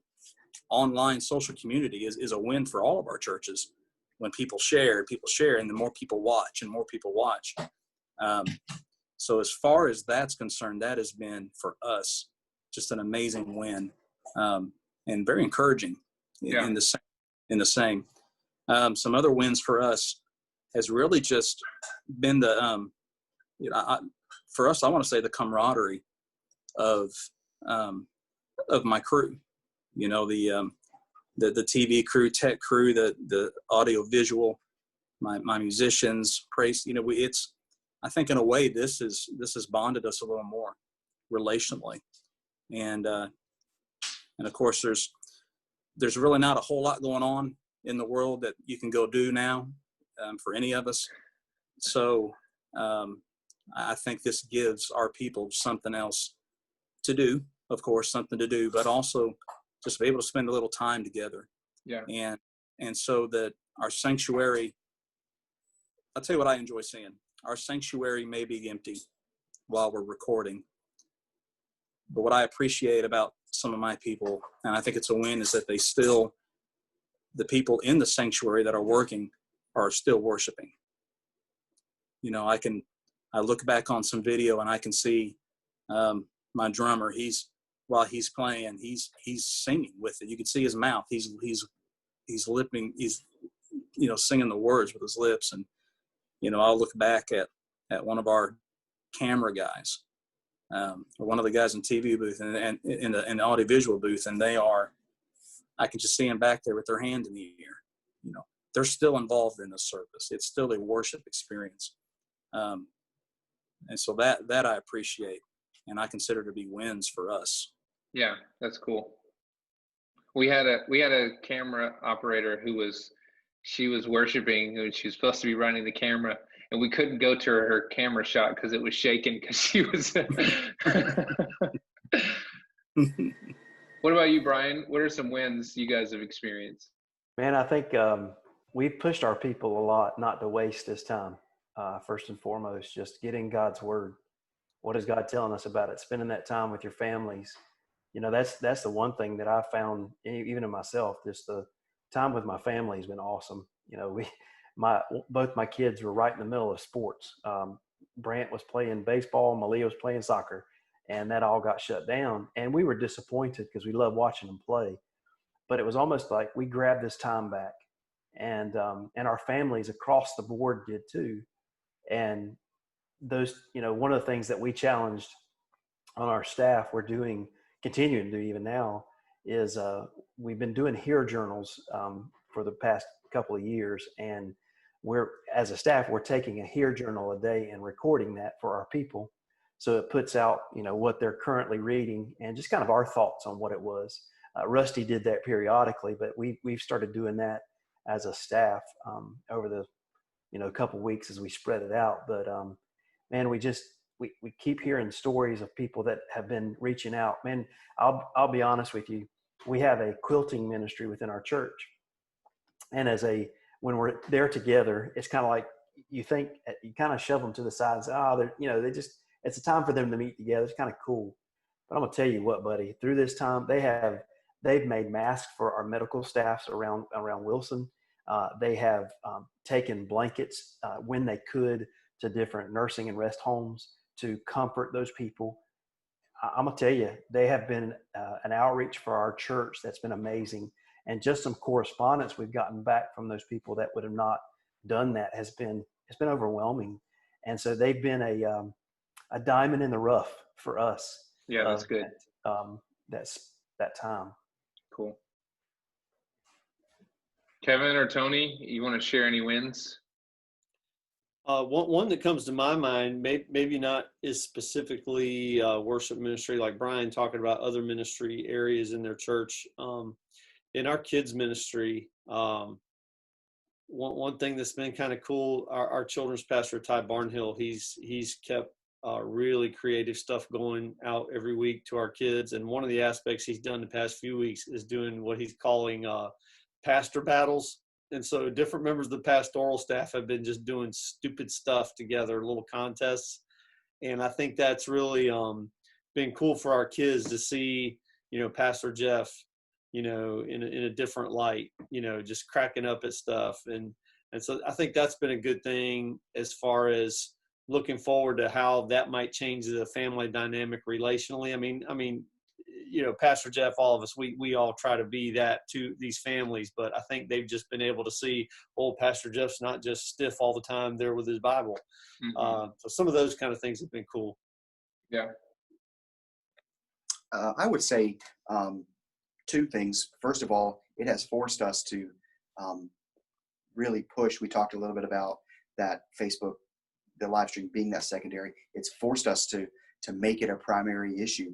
[SPEAKER 2] online social community is a win for all of our churches. When people share, and the more people watch and more people watch. So as far as that's concerned, that has been for us just an amazing win, and very encouraging in the same. Some other wins for us has really just been the, for us, I want to say the camaraderie of my crew. You know, the TV crew, tech crew, the audio visual, my musicians, praise. You know, I think in a way this has bonded us a little more relationally, and of course there's really not a whole lot going on in the world that you can go do now for any of us. So I think this gives our people something else to do, of course, something to do, but also just be able to spend a little time together.
[SPEAKER 1] Yeah.
[SPEAKER 2] And so that our sanctuary, I'll tell you what I enjoy seeing. Our sanctuary may be empty while we're recording, but what I appreciate about some of my people, and I think it's a win, is that the people in the sanctuary that are working are still worshiping. You know, I look back on some video and I can see my drummer, while he's playing, he's singing with it. You can see his mouth. He's lipping, singing the words with his lips. And, you know, I'll look back at one of our camera guys, or one of the guys in TV booth and in the audiovisual booth, and I can just see them back there with their hand in the air. You know, they're still involved in the service. It's still a worship experience. And so that I appreciate, and I consider to be wins for us.
[SPEAKER 1] Yeah, that's cool. We had a camera operator she was worshiping, she was supposed to be running the camera, and we couldn't go to her camera shot because it was shaking because she was. What about you, Bryan? What are some wins you guys have experienced?
[SPEAKER 3] Man, I think we've pushed our people a lot not to waste this time. First and foremost, just getting God's word. What is God telling us about it? Spending that time with your families. You know, that's the one thing that I found, even in myself, just the time with my family has been awesome. You know, both my kids were right in the middle of sports. Brant was playing baseball, Malia was playing soccer, and that all got shut down. And we were disappointed because we loved watching them play. But it was almost like we grabbed this time back, and our families across the board did too. And those, you know, one of the things that we challenged on our staff, continuing to do even now, is we've been doing hear journals for the past couple of years, and as a staff, we're taking a hear journal a day and recording that for our people. So it puts out, you know, what they're currently reading and just kind of our thoughts on what it was. Rusty did that periodically, but we've started doing that as a staff over the, you know, couple weeks as we spread it out. But man, we keep hearing stories of people that have been reaching out. Man, I'll be honest with you. We have a quilting ministry within our church, and when we're there together, it's kind of like you kind of shove them to the side and say, it's a time for them to meet together. It's kind of cool. But I'm gonna tell you what, buddy. Through this time, they've made masks for our medical staffs around Wilson. They have taken blankets when they could to different nursing and rest homes to comfort those people. I'm gonna tell you, they have been an outreach for our church that's been amazing. And just some correspondence we've gotten back from those people that would have not done that it's been overwhelming. And so they've been a diamond in the rough for us.
[SPEAKER 1] Yeah, that's good.
[SPEAKER 3] That's that time.
[SPEAKER 1] Cool. Kevin or Tony, you want to share any wins?
[SPEAKER 5] One that comes to my mind, maybe not as specifically worship ministry like Bryan, talking about other ministry areas in their church. In our kids ministry, one thing that's been kind of cool, our children's pastor, Ty Barnhill, he's kept really creative stuff going out every week to our kids. And one of the aspects he's done the past few weeks is doing what he's calling pastor battles. And so different members of the pastoral staff have been just doing stupid stuff together, little contests. And I think that's really been cool for our kids to see, you know, Pastor Jeff, you know, in a different light, you know, just cracking up at stuff. And so I think that's been a good thing as far as looking forward to how that might change the family dynamic relationally. I mean, you know, Pastor Jeff, all of us, we all try to be that to these families, but I think they've just been able to see, Pastor Jeff's not just stiff all the time there with his Bible. Mm-hmm. So some of those kind of things have been cool.
[SPEAKER 1] Yeah.
[SPEAKER 4] I would say two things. First of all, it has forced us to really push. We talked a little bit about that Facebook, the live stream being that secondary. It's forced us to make it a primary issue,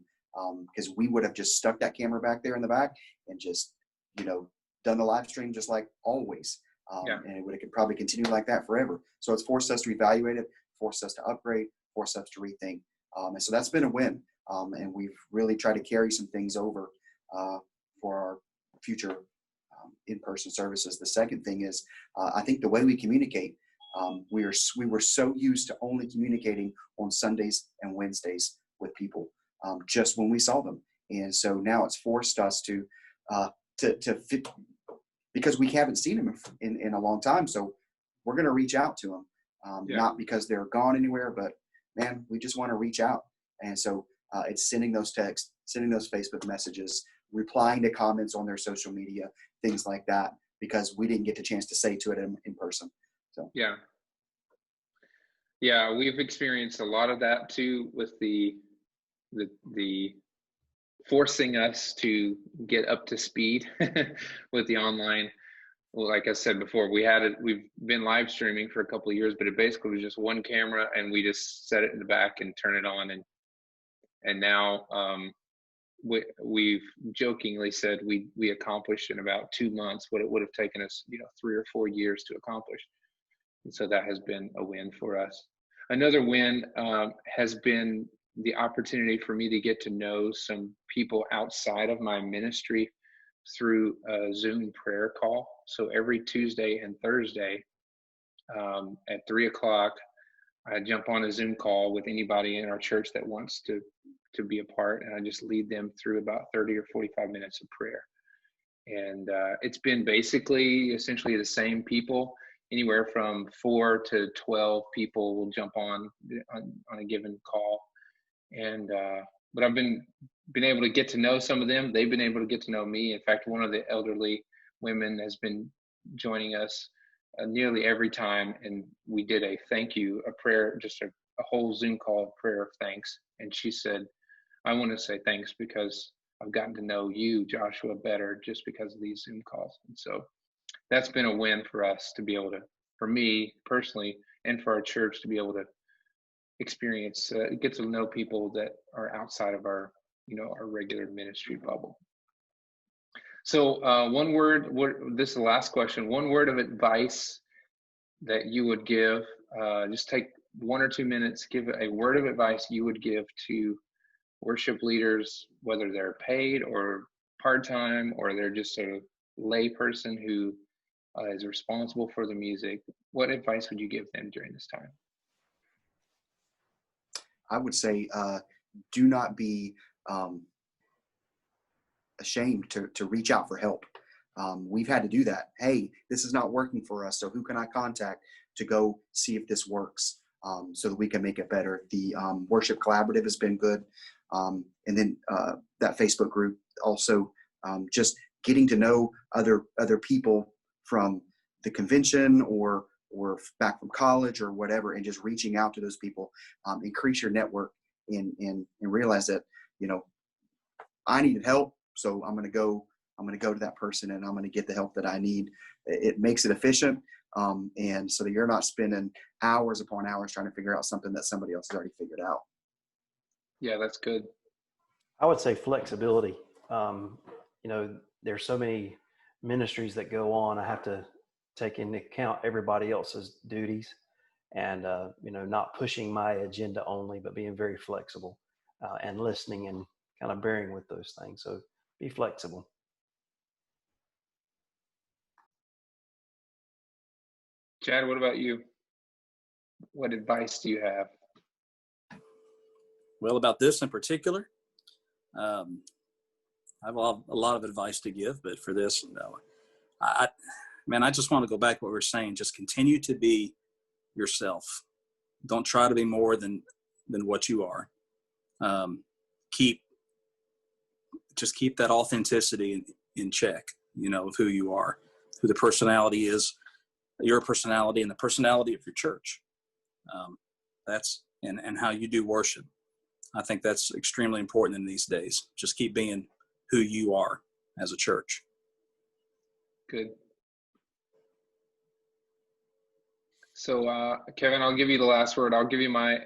[SPEAKER 4] because we would have just stuck that camera back there in the back and just, done the live stream just like always. And it would have probably continue like that forever. So it's forced us to evaluate it, forced us to upgrade, forced us to rethink. And so that's been a win. And we've really tried to carry some things over for our future in-person services. The second thing is, I think the way we communicate, we were so used to only communicating on Sundays and Wednesdays with people, just when we saw them. And so now it's forced us to fit, because we haven't seen them in a long time. So we're going to reach out to them, not because they're gone anywhere, but man, we just want to reach out. And so it's sending those texts, sending those Facebook messages, replying to comments on their social media, things like that, because we didn't get the chance to say to it in person. So
[SPEAKER 1] yeah, we've experienced a lot of that too, with the forcing us to get up to speed with the online. Well, like I said before, we've been live streaming for a couple of years, but it basically was just one camera and we just set it in the back and turn it on. And now we've jokingly said we accomplished in about 2 months what it would have taken us, 3 or 4 years to accomplish. And so that has been a win for us. Another win has been the opportunity for me to get to know some people outside of my ministry through a Zoom prayer call. So every Tuesday and Thursday at 3:00, I jump on a Zoom call with anybody in our church that wants to be a part, and I just lead them through about 30 or 45 minutes of prayer. And it's been essentially the same people. Anywhere from 4 to 12 people will jump on a given call. And but I've been able to get to know some of them. They've been able to get to know me. In fact, one of the elderly women has been joining us nearly every time, and we did a prayer, just a whole Zoom call of prayer of thanks. And she said, I want to say thanks because I've gotten to know you, Joshua, better just because of these Zoom calls. And so that's been a win for us to be able to, for me personally, and for our church to be able to experience, get to know people that are outside of our regular ministry bubble. So one word, this is the last question, one word of advice that you would give, just take 1 or 2 minutes, give a word of advice you would give to worship leaders, whether they're paid or part-time, or they're just a lay person who is responsible for the music. What advice would you give them during this time?
[SPEAKER 4] I would say, do not be ashamed to reach out for help. We've had to do that. Hey, this is not working for us, so who can I contact to go see if this works, so that we can make it better? The Worship Collaborative has been good. And then that Facebook group also, just getting to know other people from the convention or back from college or whatever, and just reaching out to those people, increase your network and realize that, I needed help. So I'm going to go to that person and I'm going to get the help that I need. It makes it efficient. And so that you're not spending hours upon hours trying to figure out something that somebody else has already figured out.
[SPEAKER 1] Yeah, that's good.
[SPEAKER 3] I would say flexibility. There's so many ministries that go on. I have to take into account everybody else's duties and, not pushing my agenda only, but being very flexible and listening and kind of bearing with those things. So be flexible.
[SPEAKER 1] Chad, what about you? What advice do you have?
[SPEAKER 2] Well, about this in particular, I have a lot of advice to give, but for this, no. I just want to go back to what we were saying. Just continue to be yourself. Don't try to be more than what you are. Keep that authenticity in check, of who you are, who the personality is, your personality and the personality of your church. And how you do worship. I think that's extremely important in these days. Just keep being who you are as a church.
[SPEAKER 1] Good. So, Kevin, I'll give you the last word. I'll give you my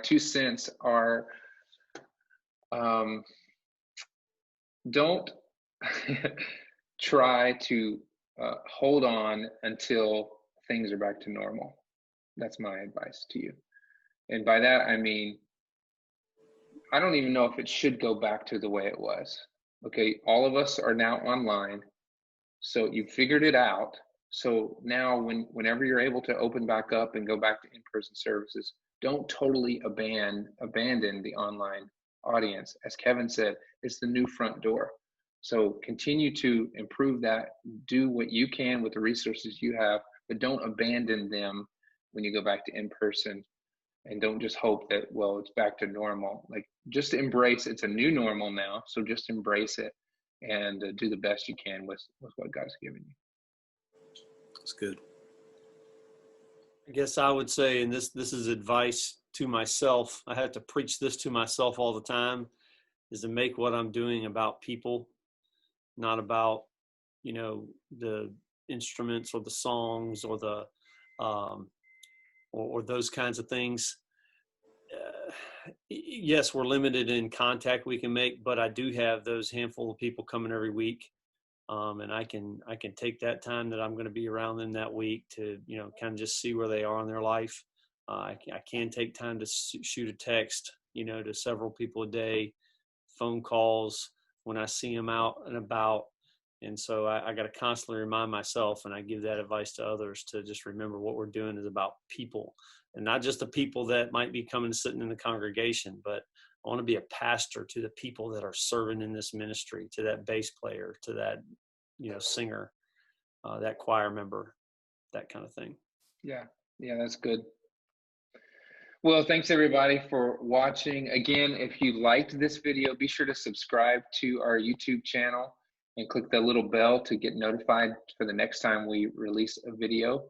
[SPEAKER 1] 2 cents are, don't try to hold on until things are back to normal. That's my advice to you. And by that, I mean, I don't even know if it should go back to the way it was. Okay, all of us are now online, so you figured it out. So now whenever you're able to open back up and go back to in-person services, don't totally abandon the online audience. As Kevin said, it's the new front door. So continue to improve that, do what you can with the resources you have, but don't abandon them when you go back to in-person. And don't just hope that, well, it's back to normal. Like, just embrace it's a new normal now. So just embrace it and do the best you can with what God's given you.
[SPEAKER 2] That's good.
[SPEAKER 5] I guess I would say, and this is advice to myself, I have to preach this to myself all the time, is to make what I'm doing about people, not about, the instruments or the songs or the or those kinds of things. Yes, we're limited in contact we can make, but I do have those handful of people coming every week. And I can take that time that I'm going to be around them that week to, kind of just see where they are in their life. I can take time to shoot a text, to several people a day, phone calls when I see them out and about. And so I got to constantly remind myself, and I give that advice to others, to just remember what we're doing is about people, and not just the people that might be coming and sitting in the congregation, but I want to be a pastor to the people that are serving in this ministry, to that bass player, to that, singer, that choir member, that kind of thing.
[SPEAKER 1] Yeah, that's good. Well, thanks everybody for watching. Again, if you liked this video, be sure to subscribe to our YouTube channel and click the little bell to get notified for the next time we release a video.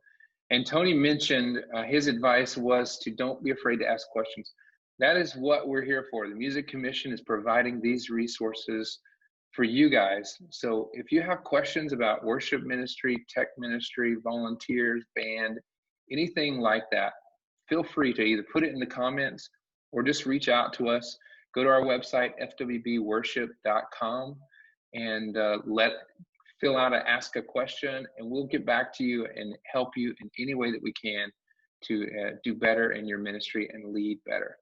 [SPEAKER 1] And Tony mentioned his advice was to don't be afraid to ask questions. That is what we're here for. The Music Commission is providing these resources for you guys. So if you have questions about worship ministry, tech ministry, volunteers, band, anything like that, feel free to either put it in the comments or just reach out to us. Go to our website, fwbworship.com, and fill out a ask a question, and we'll get back to you and help you in any way that we can to do better in your ministry and lead better.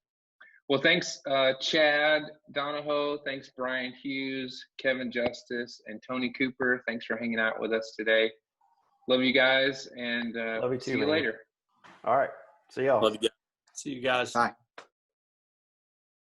[SPEAKER 1] Well, thanks, Chad Donoho. Thanks, Bryan Hughes, Kevin Justice, and Tony Cooper. Thanks for hanging out with us today. Love you guys, and
[SPEAKER 3] Love you too,
[SPEAKER 1] see you
[SPEAKER 3] man.
[SPEAKER 1] later.
[SPEAKER 3] All right. See y'all.
[SPEAKER 2] Love you guys.
[SPEAKER 5] See you guys.
[SPEAKER 4] Bye.